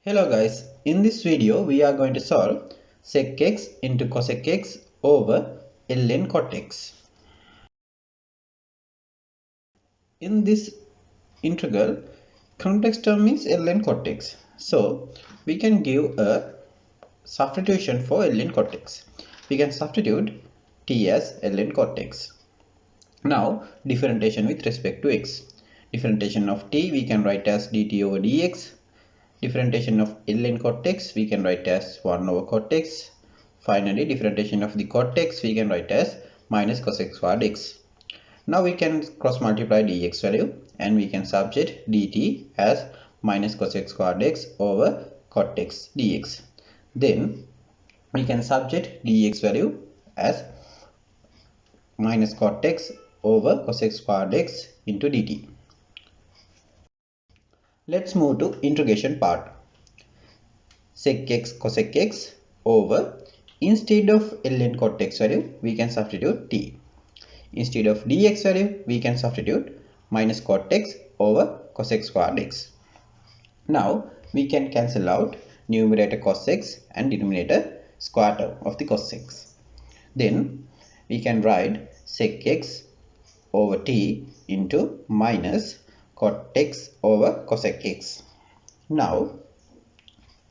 Hello guys, in this video we are going to solve sec x into cosec x over ln cot x. In this integral, complex term is ln cot x. So we can give a substitution for ln cot x. We can substitute t as ln cot x. Now differentiation with respect to x. Differentiation of t we can write as dt over dx. Differentiation of ln cot x we can write as 1 over cot x. Finally, differentiation of the cot x we can write as minus cosec squared x. Now we can cross multiply dx value and we can substitute dt as minus cosec squared x over cot x dx. Then we can substitute dx value as minus cot x over cosec squared x into dt. Let's move to integration part. Sec x cosec x over, instead of ln cot x value we can substitute t. Instead of dx value we can substitute minus cot x over cosec squared x. Now we can cancel out numerator cos x and denominator square term of the cos x. Then we can write sec x over t into minus cot x over cosec x. Now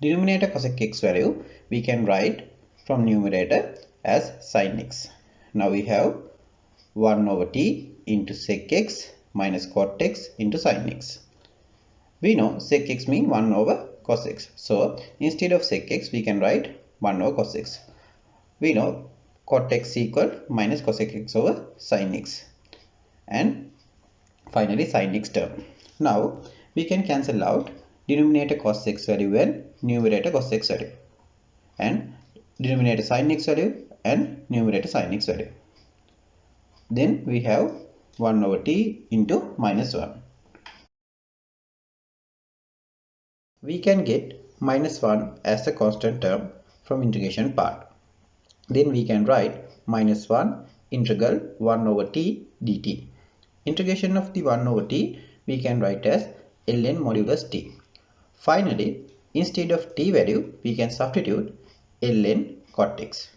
denominator cosec x value we can write from numerator as sin x. Now we have 1 over t into sec x minus cot x into sin x. We know sec x means 1 over cos x. So instead of sec x we can write 1 over cos x. We know cot x equal minus cosec x over sin x. And finally sin x term. Now we can cancel out denominator cos x value and numerator cos x value, and denominator sin x value and numerator sin x value. Then we have 1 over t into minus 1. We can get minus 1 as a constant term from integration part. Then we can write minus 1 integral 1 over t dt. Integration of the 1 over t we can write as ln modulus t. Finally, instead of t value we can substitute ln cot x.